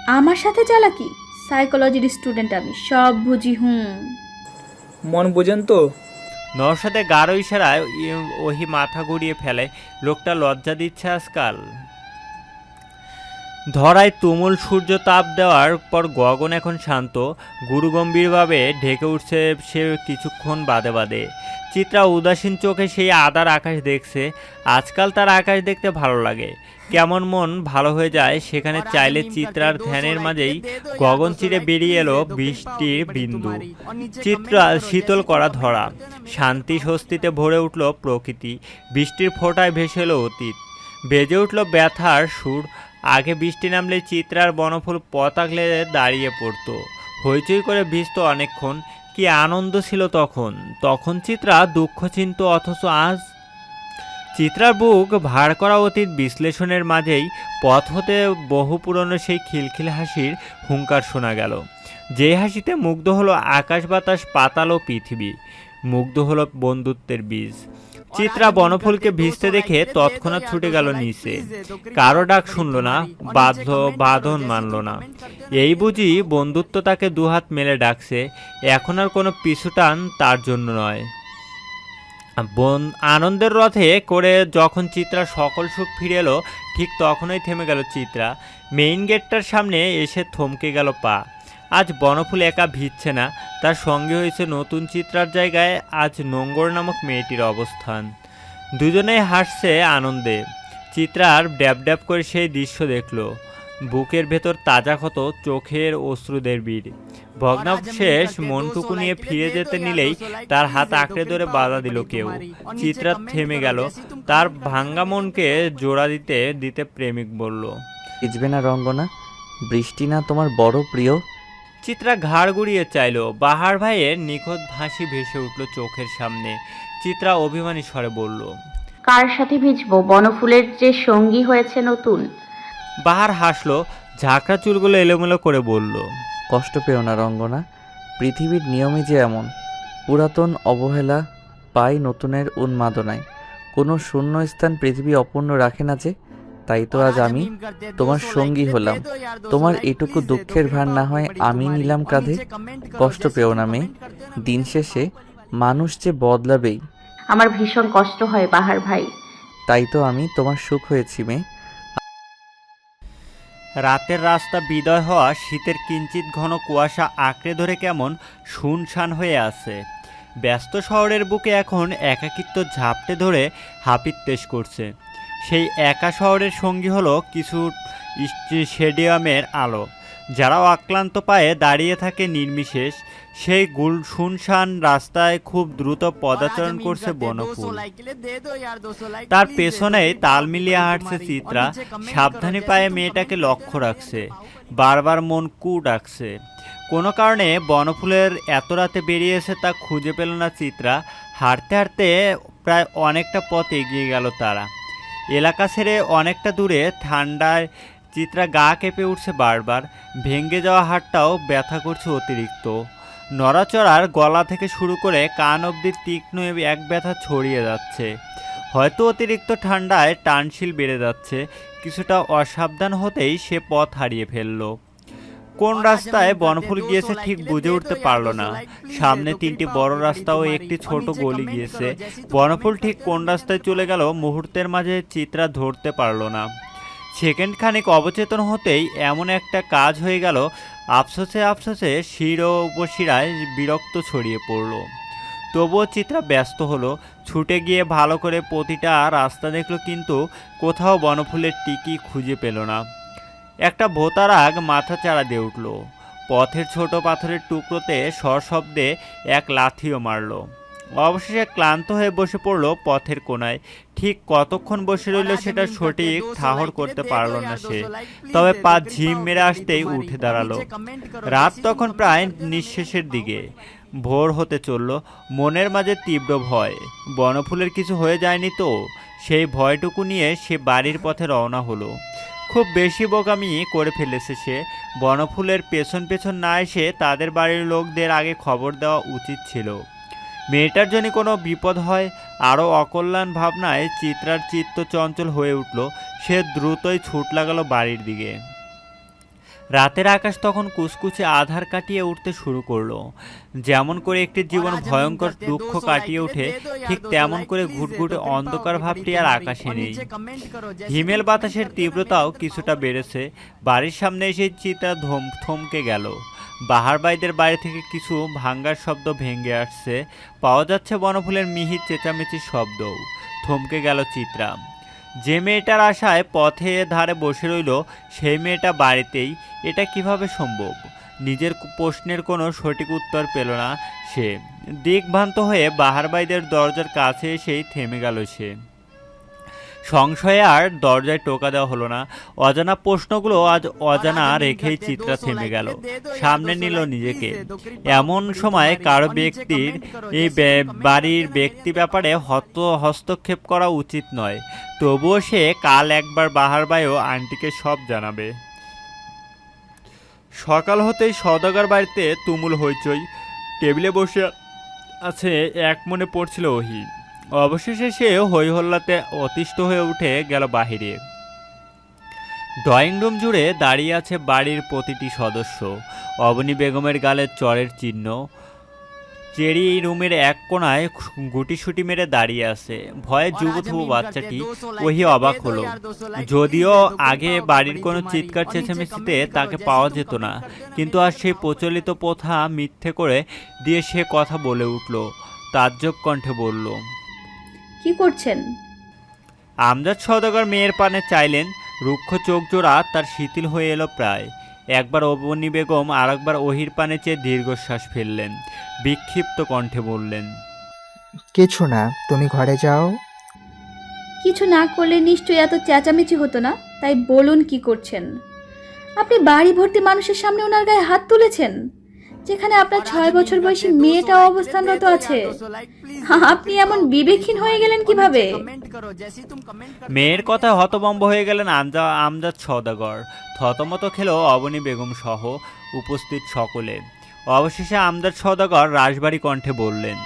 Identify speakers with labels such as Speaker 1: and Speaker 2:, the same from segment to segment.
Speaker 1: আমার সাথে চালাকি? সাইকোলজির স্টুডেন্ট আমি, সব বুঝি।
Speaker 2: মন বোঝেন তো?
Speaker 3: নওশাদের গাঢ় ইশারায় ওহি মাথা ঘুরিয়ে ফেলে। লোকটা লজ্জা দিচ্ছে আজকাল। ধরায় তুমুল সূর্য তাপ দেওয়ার পর গগন এখন শান্ত, গুরুগম্ভীরভাবে ঢেকে উঠছে সে কিছুক্ষণ বাদে বাদে। চিত্রা উদাসীন চোখে সেই আদার আকাশ দেখছে। আজকাল তার আকাশ দেখতে ভালো লাগে, কেমন মন ভালো হয়ে যায় সেখানে চাইলে। চিত্রার ধ্যানের মাঝেই গগন চিরে বেরিয়ে এলো বৃষ্টির বিন্দু। চিত্রা শীতল করা ধরা, শান্তি স্বস্তিতে ভরে উঠল প্রকৃতি। বৃষ্টির ফোঁটায় ভেসে এলো অতীত, বেজে উঠল ব্যথার সুর। আগে বৃষ্টি নামলে চিত্রার বনফুল পথ আগলে দাঁড়িয়ে পড়তো, হইচই করে ভিজত অনেকক্ষণ। কি আনন্দ ছিল তখন! তখন চিত্রা দুঃখ চিনত, অথচ আজ চিত্রার বুক ভার করা অতীত বিশ্লেষণের মাঝেই পথ হতে বহু পুরনো সেই খিলখিল হাসির হুঙ্কার শোনা গেল। যে হাসিতে মুগ্ধ হলো আকাশ বাতাস পাতাল ও পৃথিবী, মুগ্ধ হলো বন্ধুত্বের বীজ। চিত্রা বনফুলকে ভিজতে দেখে তৎক্ষণাৎ ছুটে গেল নিচে। কারো ডাক শুনল না, বাঁধন মানল না। এই বুঝি বন্ধুত্ব তাকে দুহাত মেলে ডাকছে। এখন আর কোনো পিছুটান তার জন্য নয়। আনন্দের রথে করে যখন চিত্রা সকল সুখ ফিরে এলো, ঠিক তখনই থেমে গেল চিত্রা। মেইন গেটটার সামনে এসে থমকে গেল পা। আজ বনফুল একা ভিজছে না, তার সঙ্গে হয়েছে নতুন চিত্রার জায়গায় আজ নোঙ্গর নামক মেয়েটির অবস্থান। দুজনেই হাসছে আনন্দে। চিত্রার ড্যাব ড্যাব করে সেই দৃশ্য দেখল, বুকের ভেতর তাজা ক্ষত, চোখের অশ্রুদের বীর। ভগ্নাবশেষ মনটুকু নিয়ে ফিরে যেতে নিলেই তার হাত আঁকড়ে ধরে বাধা দিল কেউ। চিত্রা থেমে গেল, তার ভাঙ্গা মনকে জোড়া দিতে দিতে প্রেমিক বলল,
Speaker 4: ভিজবে না রঙ্গনা? বৃষ্টি না তোমার বড় প্রিয়?
Speaker 3: চিত্রা ঘাড় গুড়িয়ে চাইল। বাহার ভাইয়ের নিখোঁজ ভাসি ভেসে উঠল চোখের সামনে। চিত্রা অভিমানী স্বরে বলল,
Speaker 5: কার সাথে ভিজবো? বনফুলের যে সঙ্গী হয়েছে নতুন।
Speaker 3: বাহার হাসলো, ঝাঁকড়া চুলগুলো এলোমেলো করে বলল,
Speaker 4: কষ্ট পেও না রঙ্গনা, পৃথিবীর নিয়মই যে এমন। পুরাতন অবহেলা পায় নতুনের উন্মাদনায়। কোনো শূন্য স্থান পৃথিবী অপূর্ণ রাখে না যে। তাই তো আজ আমি তোমার সঙ্গী হলাম। তোমার এটুকু দুঃখের ভার না হয় আমি নিলাম কাঁধে। কষ্ট পেও না মেয়ে, দিন শেষে মানুষ যে বদলাবেই।
Speaker 5: আমার ভীষণ কষ্ট হয় বাহার ভাই।
Speaker 4: তাই তো আমি তোমার সুখ হয়েছি মেয়ে।
Speaker 3: রাতের রাস্তা বিদয় হওয়া, শীতের কিঞ্চিত ঘন কুয়াশা আঁকড়ে ধরে কেমন শুনশান হয়ে আছে। ব্যস্ত শহরের বুকে এখন একাকিত্ব ঝাপটে ধরে হাপিত্তেশ করছে। সেই একা শহরের সঙ্গী হলো কিছু স্টেডিয়ামের আলো, যারাও আক্লান্ত পায়ে দাঁড়িয়ে থাকে নির্বিশেষ। সেই শুনশান রাস্তায় খুব দ্রুত পদাচরণ করছে বনফুল। তার পেছনেই তাল মিলিয়ে হাঁটছে চিত্রা, সাবধানী পায়ে মেয়েটাকে লক্ষ্য রাখছে। বারবার মন কু ডাকছে। কোনো কারণে বনফুলের এত রাতে বেরিয়েছে তা খুঁজে পেল না চিত্রা। হাঁটতে হাঁটতে প্রায় অনেকটা পথ এগিয়ে গেল তারা। এলাকা ছেড়ে অনেকটা দূরে ঠান্ডায় চিত্রা গা কেঁপে উঠছে বারবার। ভেঙে যাওয়া হাড়টাও ব্যথা করছে অতিরিক্ত। নড়াচড়ার গলা থেকে শুরু করে কান অবধি তীক্ষ্ণ এক ব্যথা ছড়িয়ে যাচ্ছে। হয়তো অতিরিক্ত ঠান্ডায় টানশিল বেড়ে যাচ্ছে। কিছুটা অসাবধান হতেই সে পথ হারিয়ে ফেলল। কোন রাস্তায় বনফুল গিয়েছে ঠিক বুঝে উঠতে পারল না। সামনে তিনটি বড় রাস্তা ও একটি ছোট গলি গিয়েছে। বনফুল ঠিক কোন রাস্তায় চলে গেল মুহূর্তের মাঝে চিত্রা ধরতে পারল না। সেকেন্ড খানিক অবচেতন হতেই এমন একটা কাজ হয়ে গেল, আফসোসে আফসোসে শির ও উপশিরায় বিরক্ত ছড়িয়ে পড়ল। তবুও চিত্রা ব্যস্ত হলো, ছুটে গিয়ে ভালো করে প্রতিটা রাস্তা দেখল, কিন্তু কোথাও বনফুলের টিকি খুঁজে পেল না। একটা ভোতার আগ মাথা চাড়া দিয়ে উঠল। পথের ছোট পাথরের টুকরোতে সশব্দে এক লাথিও মারল। অবশেষে ক্লান্ত হয়ে বসে পড়ল পথের কোনায়। ঠিক কতক্ষণ বসে রইল সেটা সঠিক ঠাহর করতে পারল না সে। তবে পা ঝিম মেরে আসতেই উঠে দাঁড়ালো। রাত তখন প্রায় নিঃশেষের দিকে, ভোর হতে চলল। মনের মাঝে তীব্র ভয়, বনফুলের কিছু হয়ে যায়নি তো। সেই ভয়টুকু নিয়ে সে বাড়ির পথে রওনা হলো। খুব বেশি বোকামি করে ফেলেছে সে। বনফুলের পেছন পেছন না এসে তাদের বাড়ির লোকদের আগে খবর দেওয়া উচিত ছিল। মেয়েটার জন্য কোনো বিপদ হয়, আরও অকল্যাণ ভাবনায় চিত্রার চিত্ত চঞ্চল হয়ে উঠল। সে দ্রুতই ছুট লাগালো বাড়ির দিকে। রাতের আকাশ তখন কুচকুচে আধার কাটিয়ে উঠতে শুরু করলো। যেমন করে একটি জীবন ভয়ঙ্কর দুঃখ কাটিয়ে ওঠে, ঠিক তেমন করে ঘুটঘুটে অন্ধকার ভাবটি আর আকাশে নেই। হিমেল বাতাসের তীব্রতাও কিছুটা বেড়েছে। বাড়ির সামনে এসে চিত্রা থমকে গেল। বাহারবাইদের বাড়ি থেকে কিছু ভাঙ্গার শব্দ ভেঙে আসছে, পাওয়া যাচ্ছে বনফুলের মিহি চেঁচামেচির শব্দও। থমকে গেল চিত্রা। যে মেয়েটার আশায় পথে ধারে বসে রইল, সেই মেয়েটা বাড়িতেই। এটা কিভাবে সম্ভব? নিজের প্রশ্নের কোনো সঠিক উত্তর পেল না সে। দিকভ্রান্ত হয়ে বাহারবাইদের দরজার কাছে এসেই থেমে গেল সে। সংশয়ে আর দরজায় টোকা দেওয়া হলো না। অজানা প্রশ্নগুলো আজ অজানা রেখেই চিত্রা থেমে গেল, সামনে নিল নিজেকে। এমন সময় কারো ব্যক্তির এই বাড়ির ব্যক্তি ব্যাপারে হস্তক্ষেপ করা উচিত নয়, তবুও সে কাল একবার বাহারবাইও আন্টিকে সব জানাবে। সকাল হতেই সওদাগর বাড়িতে তুমুল হইচই। টেবিলে বসে আছে, এক মনে পড়ছিল ওহি। অবশেষে সে হই হল্লাতে অতিষ্ঠ হয়ে উঠে গেল বাহিরে। ড্রয়িং রুম জুড়ে দাঁড়িয়ে আছে বাড়ির প্রতিটি সদস্য। অবনী বেগমের গালে চরের চিহ্ন। চেরি এই রুমের এক কোণায় গুটিসুটি মেরে দাঁড়িয়ে আছে। ভয়ে যুবথুবু বাচ্চাটি ওহি অবাক হলো। যদিও আগে বাড়ির কোনো চিৎকার চেঁচামেচিতে তাকে পাওয়া যেত না, কিন্তু আজ সেই প্রচলিত প্রথা মিথ্যে করে দিয়ে সে কথা বলে উঠল, তাজ্জব কণ্ঠে বলল,
Speaker 1: কি করছেন?
Speaker 3: আমজাদ সওদাগর মেয়ের পানে চাইলেন। রুক্ষ চোখ জোড়া তার শিথিল হয়ে এলো প্রায়। একবার অবনী বেগম আর একবার ওহির পানে চেয়ে দীর্ঘশ্বাস ফেললেন। বিক্ষিপ্ত কণ্ঠে বললেন,
Speaker 6: কিছু না, তুমি ঘরে যাও।
Speaker 1: কিছু না করলে নিশ্চয়ই এত চেঁচামেচি হতো না। তাই বলুন, কি করছেন? আপনি বাড়ি ভর্তি মানুষের সামনে ওনার গায়ে হাত তুলেছেন, যেখানে আপনার 6 বছর বয়সী মেয়েটা অবস্থানরত আছে। আপনি এমন বিবেকহীন হয়ে গেলেন কিভাবে?
Speaker 3: মেয়ের কথা হতভম্ব হয়ে গেলেন আমজাদ সওদাগর। থতমত খেল অবনী বেগম সহ উপস্থিত সকলে। অবশেষে আমজাদ সওদাগর রাশবাড়ি কণ্ঠে বললেন,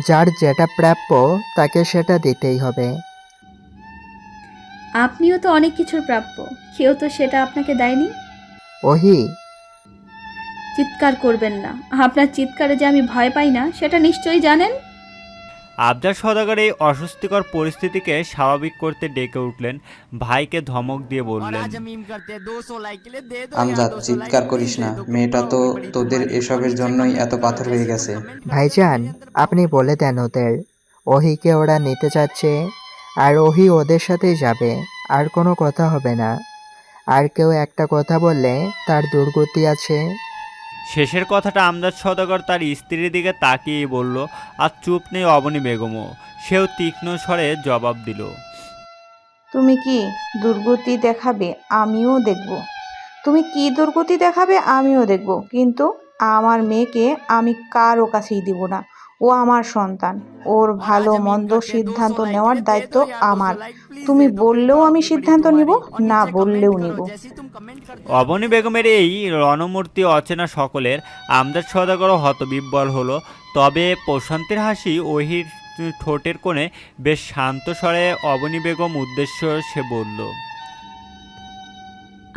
Speaker 6: যার যেটা প্রাপ্য তাকে সেটা দিতেই হবে।
Speaker 1: আপনিও তো অনেক কিছুর প্রাপ্য, কেউ তো সেটা আপনাকে দেয়নি।
Speaker 6: ওহি,
Speaker 1: চিৎকার করবেন না। আপনার চিৎকারে যে আমি ভয় পাই না, সেটা নিশ্চয়ই জানেন।
Speaker 3: আমজাদ সওদাগর এই অস্বস্তিকর পরিস্থিতিকে স্বাভাবিক করতে ডেকে উঠলেন। ভাইকে ধমক দিয়ে বললেন,
Speaker 7: আমজাদ, চিৎকার করিস না, মেয়েটা তো তোদের এসবের জন্যই এত পাথর হয়ে গেছে।
Speaker 6: ভাইজান আপনি বলে দেন ওদের, ওহিকে ওরা নিতে চাচ্ছে, আর ওহি ওদের সাথেই যাবে, আর কোনো কথা হবে না। আর কেউ একটা কথা বললে তার দুর্গতি আছে।
Speaker 3: শেষের কথাটা আমজাদ সওদাগর তার স্ত্রীর দিকে তাকিয়ে বলল, আর চুপ নেই অবনী বেগমও। সেও তীক্ষ্ণ স্বরে জবাব দিল,
Speaker 8: তুমি কি দুর্গতি দেখাবে? আমিও দেখব। তুমি কি দুর্গতি দেখাবে আমিও দেখব, কিন্তু আমার মেয়েকে আমি কারো কাছেই দিব না। ও আমার সন্তান, ওর ভালো মন্দ সিদ্ধান্ত নেওয়ার দায়িত্ব আমার। তুমি বললেও আমি সিদ্ধান্ত নিব, না বললেও নিব।
Speaker 3: অবনী বেগমের এই রণমূর্তি অচেনা সকলের। আমজাদ সওদাগরও হতবিহ্বল হলো। তবে প্রশান্তির হাসি ওহির ঠোঁটের কোণে বেশ শান্ত স্বরে অবনী বেগম উদ্দেশ্য সে বলল,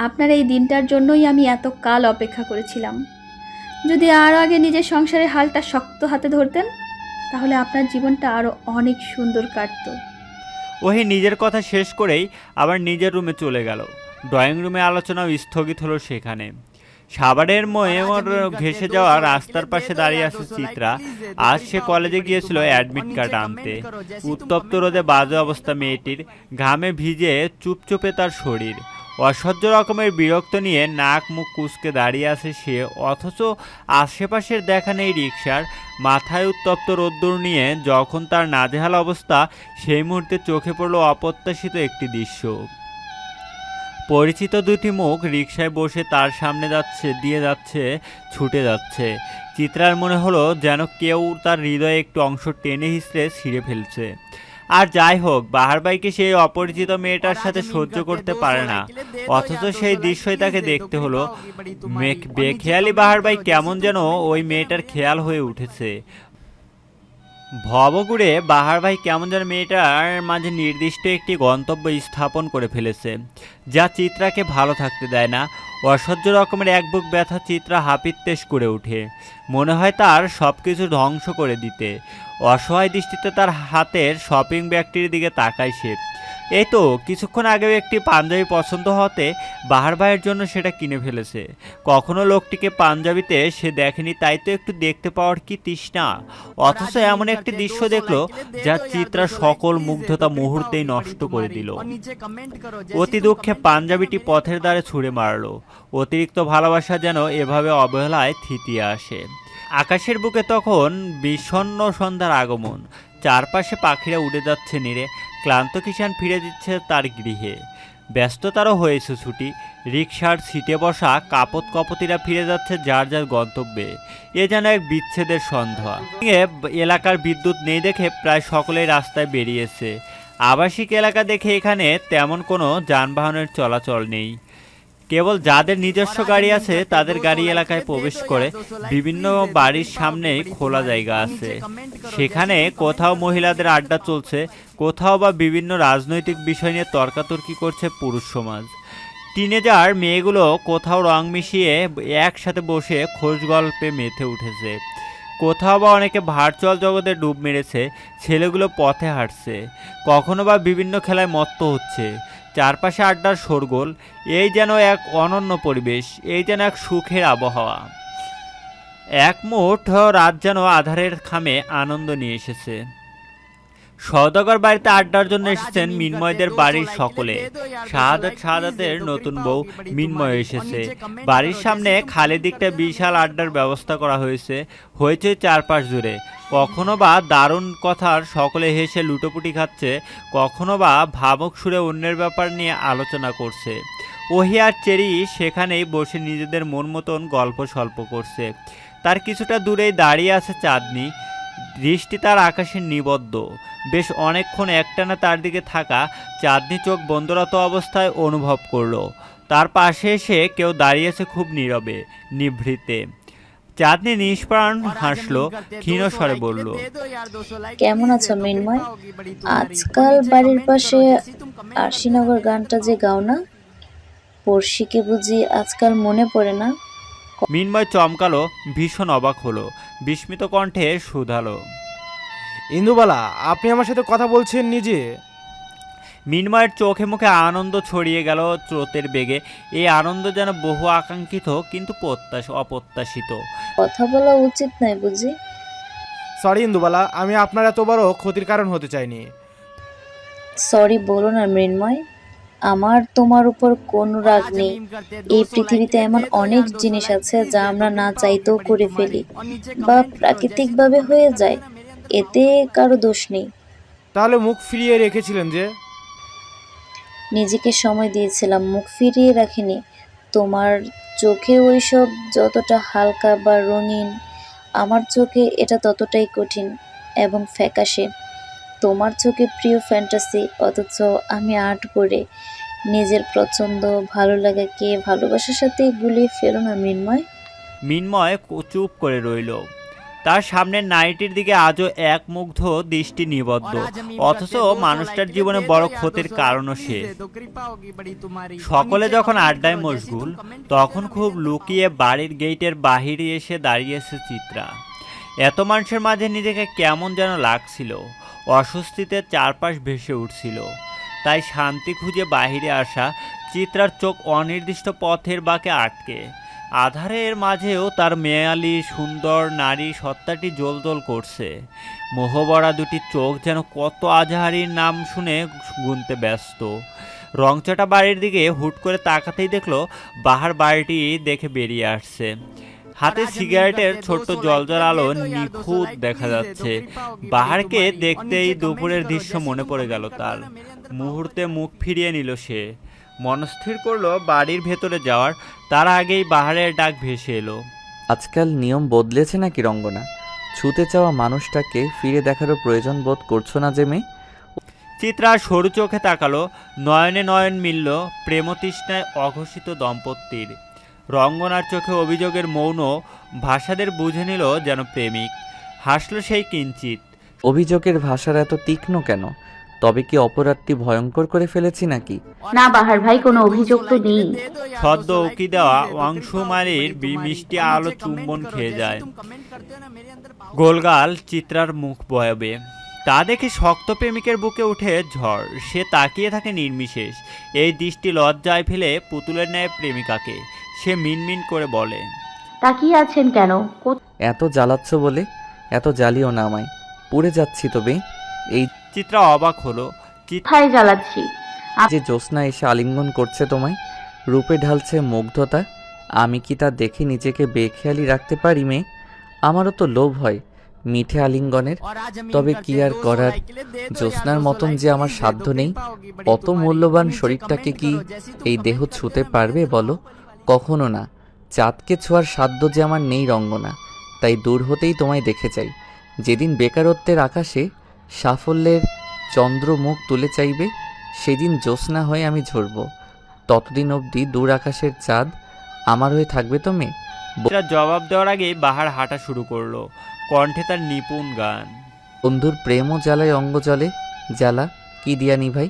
Speaker 1: আপনার এই দিনটার জন্যই আমি এত কাল অপেক্ষা করেছিলাম। যদি আরও আগে নিজের সংসারের হালটা শক্ত হাতে ধরতেন, তাহলে আপনার জীবনটা আরও অনেক সুন্দর কাটতো।
Speaker 3: ওহি নিজের কথা শেষ করেই আবার নিজের রুমে চলে গেল। ড্রয়িং রুমে আলোচনাও স্থগিত হলো সেখানে। সাভারের ময়ূর ঘেঁষে যাওয়া রাস্তার পাশে দাঁড়িয়ে আছে চিত্রা। আজ সে কলেজে গিয়েছিল অ্যাডমিট কার্ড আনতে। উত্তপ্ত রোদে বাজে অবস্থা মেয়েটির, ঘামে ভিজে চুপচুপে তার শরীর। অসহ্য রকমের বিরক্ত নিয়ে নাক মুখ কুঁচকে দাঁড়িয়ে আছে সে, অথচ আশেপাশের দেখা নেই রিকশার। মাথায় উত্তপ্ত রোদ্দুর নিয়ে যখন তার নাজেহাল অবস্থা, সেই মুহূর্তে চোখে পড়ল অপ্রত্যাশিত একটি দৃশ্য। পরিচিত দুটি মুখ রিকশায় বসে তার সামনে যাচ্ছে ছুটে যাচ্ছে। চিত্রার মনে হলো যেন কেউ তার হৃদয়ে একটু অংশ টেনে হিঁচড়ে ছিঁড়ে ফেলছে। আর যাই হোক, বাহারবাইকে সেই অপরিচিত মেয়েটার সাথে সহ্য করতে পারে না, অথচ সেই দৃশ্যই তাকে দেখতে হলো। বেখেয়ালি বাহারবাই কেমন যেন ওই মেয়েটার খেয়াল হয়ে উঠেছে। ভবঘুরে বাহারবাই কেমন যেন মেয়েটার মাঝে নির্দিষ্ট একটি গন্তব্য স্থাপন করে ফেলেছে, যা চিত্রাকে ভালো থাকতে দেয় না। অসহ্য রকমের এক বুক ব্যথা চিত্রা হাপিত্তেশ করে ওঠে। মনে হয় তার সব কিছু ধ্বংস করে দিতে। অসহায় দৃষ্টিতে তার হাতের শপিং ব্যাগটির দিকে তাকায় সে। এই তো কিছুক্ষণ আগেও একটি পাঞ্জাবি পছন্দ হতে বাহার ভাইয়ের জন্য সেটা কিনে ফেলেছে। কখনো লোকটিকে পাঞ্জাবিতে সে দেখেনি, তাই তো একটু দেখতে পাওয়ার কি তৃষ্ণা। অথচ এমন একটি দৃশ্য দেখলো যা চিত্রা সকল মুগ্ধতা মুহূর্তেই নষ্ট করে দিল। অতি দুঃখে পাঞ্জাবিটি পথের ধারে ছুঁড়ে মারলো। অতিরিক্ত ভালোবাসা যেন এভাবে অবহেলায় থিতিয়ে আসে। আকাশের বুকে তখন বিষণ্ণ সন্ধ্যার আগমন। চারপাশে পাখিরা উড়ে যাচ্ছে নীড়ে। ক্লান্ত কিষাণ ফিরে দিচ্ছে তার গৃহে। ব্যস্ততারও হয়েছে ছুটি। রিকশার সিটে বসা কাপত কপতিরা ফিরে যাচ্ছে যার যার গন্তব্যে। এ যেন এক বিচ্ছেদের সন্ধ্যা। এলাকার বিদ্যুৎ নেই দেখে প্রায় সকলেই রাস্তায় বেরিয়েছে। আবাসিক এলাকা দেখে এখানে তেমন কোনো যানবাহনের চলাচল নেই। কেবল যাদের নিজস্ব গাড়ি আছে তাদের গাড়ি এলাকায় প্রবেশ করে। বিভিন্ন বাড়ির সামনেই খোলা জায়গা আছে, সেখানে কোথাও মহিলাদের আড্ডা চলছে, কোথাও বা বিভিন্ন রাজনৈতিক বিষয় নিয়ে তর্কাতর্কি করছে পুরুষ সমাজ। টিনেজার মেয়েগুলো কোথাও রং মিশিয়ে একসাথে বসে খোশ গল্পে মেতে উঠেছে, কোথাও বা অনেকে ভার্চুয়াল জগতে ডুব মেরেছে। ছেলেগুলো পথে হাঁটছে, কখনো বা বিভিন্ন খেলায় মত্ত হচ্ছে। চারপাশে আড্ডার শোরগোল। এই যেন এক অনন্য পরিবেশ, এই যেন এক সুখের আবহাওয়া। এক মুঠ রাত যেন আধারের খামে আনন্দ নিয়ে এসেছে। সওদাগর বাড়িতে আড্ডার জন্য এসেছেন মিনময়দের বাড়ির সকলে। শাহাদাতের নতুন বউ মিনময় এসেছে। বাড়ির সামনে খালি দিকটা বিশাল আড্ডার ব্যবস্থা করা হয়েছে চারপাশ জুড়ে। কখনো বা দারুণ কথার সকলে হেসে লুটোপুটি খাচ্ছে, কখনো বা ভাবুক সুরে অন্যের ব্যাপার নিয়ে আলোচনা করছে। ওহি আর চেরি সেখানেই বসে নিজেদের মন মতন গল্প স্বল্প করছে। তার কিছুটা দূরেই দাঁড়িয়ে আছে চাঁদনি। দৃষ্টি তার আকাশে নিবদ্ধ। বেশ অনেকক্ষণ একটানা তার দিকে থাকা চাঁদনি চোখ বন্ধরত অবস্থায় অনুভব করলো তার পাশে এসে কেউ দাঁড়িয়েছে খুব নীরবে, নিভৃতে। চাঁদনি নিষ্প্রাণ হাসলো, ক্ষীণ স্বরে বলল,
Speaker 9: কেমন আছো মৃন্ময়? আজকাল বাড়ির পাশে আরশিনগর গানটা যে গাও না, পড়শিকে বুঝি আজকাল মনে পড়ে না?
Speaker 3: মিনময় চমকালো, ভীষণ অবাক হলো, বিস্মিত কণ্ঠে শুধালো,
Speaker 2: ইন্দুবালা, আপনি আমার সাথে কথা বলছেন নিজে?
Speaker 3: মিনময়ের চোখে মুখে আনন্দ ছড়িয়ে গেল স্রোতের বেগে। এই আনন্দ যেন বহু আকাঙ্ক্ষিত কিন্তু অপ্রত্যাশিত।
Speaker 9: কথা বলা উচিত নয় বুঝি?
Speaker 2: সরি ইন্দুবালা, আমি আপনার এত বড় ক্ষতির কারণ হতে চাইনি।
Speaker 9: সরি বলো না মৃন্ময়, আমার তোমার উপর কোনো রাগ নেই। এই পৃথিবীতে এমন অনেক জিনিস আছে যা আমরা না চাইতেও করে ফেলি বা প্রাকৃতিকভাবে হয়ে যায়, এতে কারো দোষ নেই।
Speaker 2: তাহলে মুখ ফিরিয়ে রেখেছিলেন যে?
Speaker 9: নিজেকে সময় দিয়েছিলাম, মুখ ফিরিয়ে রাখিনি। তোমার চোখে ওইসব যতটা হালকা বা রঙিন, আমার চোখে এটা ততটাই কঠিন এবং ফ্যাকাশে। তোমার চোখে প্রিয় ফ্যান্টাসি, অথচ আমি আর্ট করে নিজের পছন্দ ভালো লাগাকে ভালোবাসার সাথে গুলিয়ে ফেলো না মৃন্ময়।
Speaker 3: মিনময় চুপ করে রইল। তার সামনের নারীটির দিকে আজও এক মুগ্ধ দৃষ্টি নিবদ্ধ, অথচ মানুষটার জীবনে বড় ক্ষতির কারণও সে। সকলে যখন আড্ডায় মশগুল, তখন খুব লুকিয়ে বাড়ির গেটের বাহিরে এসে দাঁড়িয়েছে চিত্রা। এত মানুষের মাঝে নিজেকে কেমন যেন লাগছিল, অস্বস্তিতে চারপাশ ভেসে উঠছিল। তাই শান্তি খুঁজে বাহিরে আসা চিত্রার চোখ অনির্দিষ্ট পথের বাঁকে আটকে। আধারের মাঝেও তার মেয়ালি সুন্দর নারী সত্তাটি জ্বলজ্বল করছে। মোহবরা দুটি চোখ যেন কত আজহারির নাম শুনে গুনতে ব্যস্ত। রংচটা বাড়ির দিকে হুট করে তাকাতেই দেখলো বাহার বাড়িটি দেখে বেরিয়ে আসছে। হাতে সিগারেটের ছোট্ট জলজল আলো নিখুঁত দেখা যাচ্ছে। বাহারকে দেখতেই দুপুরের দৃশ্য মনে পড়ে গেল তার। মুহূর্তে মুখ ফিরিয়ে নিল সে। মনস্থির করলো বাড়ির ভেতরে যাওয়ার, তার আগেই বাহারের ডাক ভেসে এলো,
Speaker 4: আজকাল নিয়ম বদলেছে নাকি রঙ্গনা? ছুতে চাওয়া মানুষটাকে ফিরে দেখারও প্রয়োজন বোধ করছো না যে মেয়ে?
Speaker 3: চিত্রা সরু চোখে তাকালো, নয়নে নয়ন মিলল প্রেমতৃষ্ণায় অঘোষিত দম্পতির। রঙ্গনার চোখে অভিযোগের মৌন ভাষাদের বুঝে নিল যেন প্রেমিক। হাসলো সেই কিঞ্চিত।
Speaker 4: অভিযোগের ভাষার এত তীক্ষ্ণ কেন? তবে কি অপরাধটি ভয়ঙ্কর করে ফেলেছি নাকি?
Speaker 5: না বাহার ভাই, কোনো অভিযোগ তো নেই।
Speaker 3: সদ্য উকি দেওয়া অংশুমালির মিষ্টি আলো চুম্বন খেয়ে যায়। গোলগাল চিত্রার মুখ বয়াবে। তা দেখে শক্ত প্রেমিকের বুকে উঠে ঝড়। সে তাকিয়ে থাকে নির্বিশেষ। এই দৃষ্টি লজ্জায় ফেলে পুতুলের ন্যায় প্রেমিকাকে। সে মিনমিন করে বলে,
Speaker 5: তাকিয়ে আছেন কেন?
Speaker 4: এত জ্বালাচ্ছ বলে? এত জ্বালিও না আমায়, পুড়ে যাচ্ছি তবে। এই
Speaker 3: চিত্রা অবাক হলো।
Speaker 5: কোথায় জ্বালাচ্ছি?
Speaker 4: যে জ্যোৎস্না এসে আলিঙ্গন করছে তোমায়, রূপে ঢালছে মুগ্ধতা, আমি কি তা দেখে নিজেকে বেখেয়ালি রাখতে পারি মেয়ে? আমারও তো লোভ হয় মিঠে আলিঙ্গনের, তবে কি আর করার। জ্যোৎস্নার মতন যে আমার সাধ্য নেই। অত মূল্যবান শরীরটাকে কি এই দেহ ছুঁতে পারবে বলো? কখনো না। চাঁদকে ছোঁয়ার সাধ্য যে আমার নেই রঙ্গনা, তাই দূর হতেই তোমায় দেখে চাই। যেদিন বেকারত্বের আকাশে সাফল্যের চন্দ্র মুখ তুলে চাইবে, সেদিন জ্যোৎস্না হয়ে আমি ঝরব। ততদিন অবধি দূর আকাশের চাঁদ আমার হয়ে থাকবে তো মেয়ে।
Speaker 3: চিত্রা জবাব দেওয়ার আগেই বাহার হাঁটা শুরু করলো, কণ্ঠে তার নিপুণ গান।
Speaker 4: বন্ধুর প্রেমও জ্বালায় অঙ্গ জলে, জ্বালা কি দিয়া নিভাই।